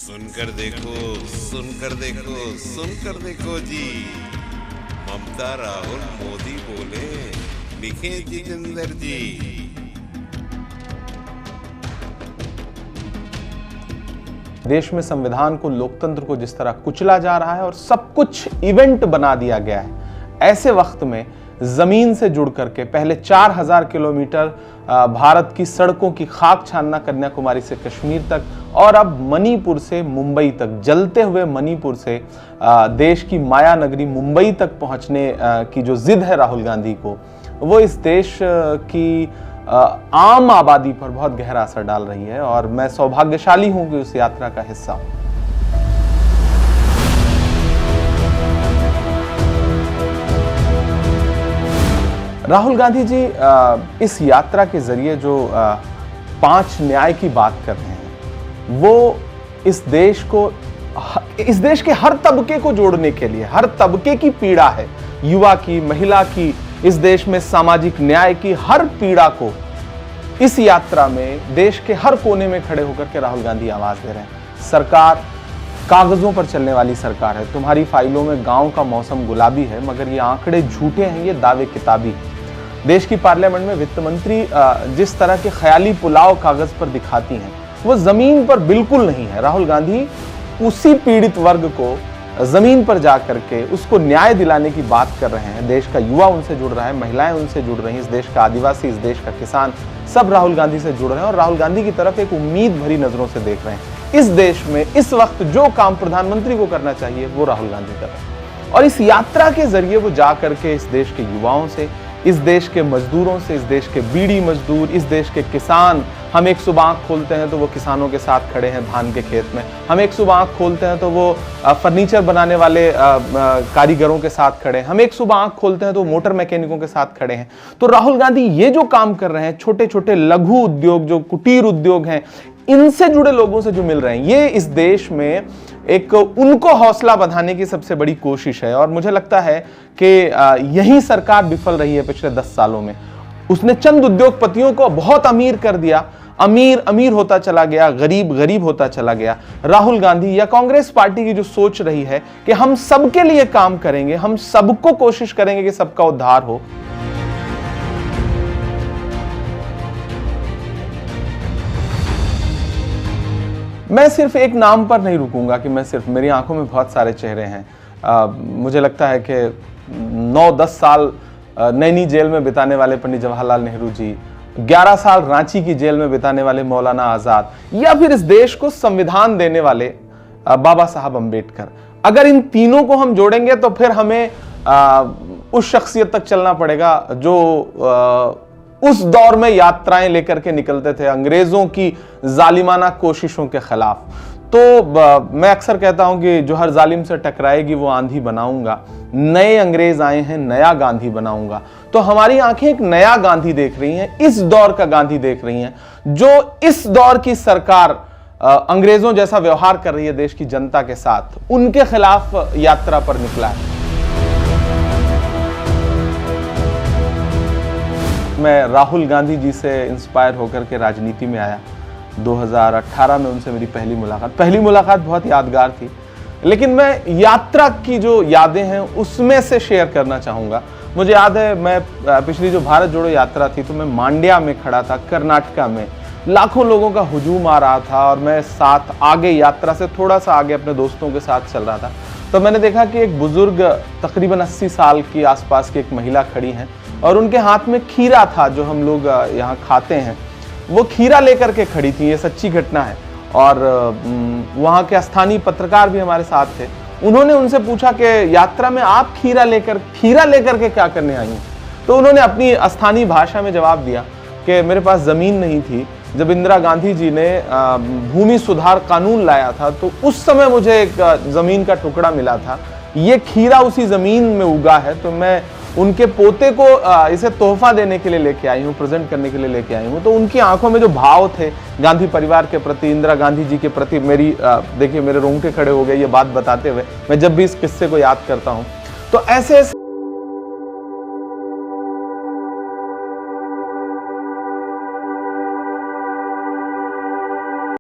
सुनकर देखो, सुनकर देखो, सुनकर देखो जी। ममता, राहुल, मोदी बोले, लिखे जितेंद्र जी। देश में संविधान को, लोकतंत्र को जिस तरह कुचला जा रहा है और सब कुछ इवेंट बना दिया गया है, ऐसे वक्त में जमीन से जुड़ करके पहले 4000 किलोमीटर भारत की सड़कों की खाक छानना, कन्याकुमारी से कश्मीर तक, और अब मणिपुर से मुंबई तक, जलते हुए मणिपुर से देश की माया नगरी मुंबई तक पहुंचने की जो जिद है राहुल गांधी को, वो इस देश की आम आबादी पर बहुत गहरा असर डाल रही है। और मैं सौभाग्यशाली हूं कि उस यात्रा का हिस्सा हूं। राहुल गांधी जी इस यात्रा के जरिए जो 5 न्याय की बात कर रहे हैं, वो इस देश के हर तबके को जोड़ने के लिए, हर तबके की पीड़ा है, युवा की, महिला की, इस देश में सामाजिक न्याय की हर पीड़ा को इस यात्रा में देश के हर कोने में खड़े होकर के राहुल गांधी आवाज दे रहे हैं। सरकार कागजों पर चलने वाली सरकार है। तुम्हारी फाइलों में गांव का मौसम गुलाबी है, मगर ये आंकड़े झूठे हैं, ये दावे किताबी। देश की पार्लियामेंट में वित्त मंत्री जिस तरह के ख्याली पुलाव कागज पर दिखाती हैं, वो जमीन पर बिल्कुल नहीं है। राहुल गांधी उसी पीड़ित वर्ग को जमीन पर जाकर के उसको न्याय दिलाने की बात कर रहे हैं। देश का युवा उनसे जुड़ रहा है, महिलाएं उनसे जुड़ रही हैं, इस देश का आदिवासी, इस देश का किसान, सब राहुल गांधी से जुड़ रहे हैं और राहुल गांधी की तरफ एक उम्मीद भरी नजरों से देख रहे हैं। इस देश में इस वक्त जो काम प्रधानमंत्री को करना चाहिए, वो राहुल गांधी कर रहे हैं। और इस यात्रा के जरिए वो जा करके इस देश के युवाओं से, इस देश के मजदूरों से, इस देश के बीड़ी मजदूर, इस देश के किसान, हम एक सुबह आंख खोलते हैं तो वो किसानों के साथ खड़े हैं धान के खेत में, हम एक सुबह आंख खोलते हैं तो वो फर्नीचर बनाने वाले कारीगरों के साथ खड़े हैं, हम एक सुबह आंख खोलते हैं तो मोटर मैकेनिकों के साथ खड़े हैं। तो राहुल गांधी ये जो काम कर रहे हैं, छोटे छोटे लघु उद्योग, जो कुटीर उद्योग हैं, इनसे जुड़े लोगों से जो मिल रहे हैं, ये इस देश में एक उनको हौसला बढ़ाने की सबसे बड़ी कोशिश है। और मुझे लगता है कि यही सरकार विफल रही है पिछले 10 सालों में। उसने चंद उद्योगपतियों को बहुत अमीर कर दिया, अमीर अमीर होता चला गया, गरीब गरीब होता चला गया। राहुल गांधी या कांग्रेस पार्टी की जो सोच रही है कि हम सबके लिए काम करेंगे, हम सबको कोशिश करेंगे कि सबका उद्धार हो, मैं सिर्फ एक नाम पर नहीं रुकूंगा कि मैं सिर्फ, मेरी आंखों में बहुत सारे चेहरे हैं। मुझे लगता है कि 9-10 साल नैनी जेल में बिताने वाले पंडित जवाहरलाल नेहरू जी, 11 साल रांची की जेल में बिताने वाले मौलाना आजाद, या फिर इस देश को संविधान देने वाले बाबा साहब अम्बेडकर, अगर इन तीनों को हम जोड़ेंगे तो फिर हमें उस शख्सियत तक चलना पड़ेगा जो उस दौर में यात्राएं लेकर के निकलते थे अंग्रेजों की जालिमाना कोशिशों के खिलाफ। तो मैं अक्सर कहता हूं कि जो हर जालिम से टकराएगी वो आंधी बनाऊंगा, नए अंग्रेज आए हैं, नया गांधी बनाऊंगा। तो हमारी आंखें एक नया गांधी देख रही हैं, इस दौर का गांधी देख रही हैं, जो इस दौर की सरकार अंग्रेजों जैसा व्यवहार कर रही है देश की जनता के साथ, उनके खिलाफ यात्रा पर निकला है। मैं राहुल गांधी जी से इंस्पायर होकर के राजनीति में आया। 2018 में उनसे मेरी पहली मुलाकात बहुत यादगार थी। लेकिन मैं यात्रा की जो यादें हैं उसमें से शेयर करना चाहूँगा। मुझे याद है, मैं पिछली जो भारत जोड़ो यात्रा थी तो मैं मांड्या में खड़ा था, कर्नाटका में लाखों लोगों का हुजूम आ रहा था और मैं साथ आगे, यात्रा से थोड़ा सा आगे अपने दोस्तों के साथ चल रहा था। तो मैंने देखा कि एक बुजुर्ग, तकरीबन 80 साल की आसपास की एक महिला खड़ी हैं और उनके हाथ में खीरा था, जो हम लोग यहाँ खाते हैं, वो खीरा लेकर के खड़ी थी। ये सच्ची घटना है। और वहाँ के स्थानीय पत्रकार भी हमारे साथ थे। उन्होंने उनसे पूछा कि यात्रा में आप खीरा लेकर के क्या करने आई हैं? तो उन्होंने अपनी स्थानीय भाषा में जवाब दिया कि मेरे पास ज़मीन नहीं थी। जब इंदिरा गांधी जी ने भूमि सुधार कानून लाया था तो उस समय मुझे एक ज़मीन का टुकड़ा मिला था, ये खीरा उसी ज़मीन में उगा है, तो मैं उनके पोते को इसे तोहफा देने के लिए लेके आई हूँ, प्रेजेंट करने के लिए लेके आई हूँ। तो उनकी आंखों में जो भाव थे गांधी परिवार के प्रति, इंदिरा गांधी जी के प्रति, मेरी देखिए मेरे रोंगटे खड़े हो गए ये बात बताते हुए, मैं जब भी इस किस्से को याद करता हूँ। तो ऐसे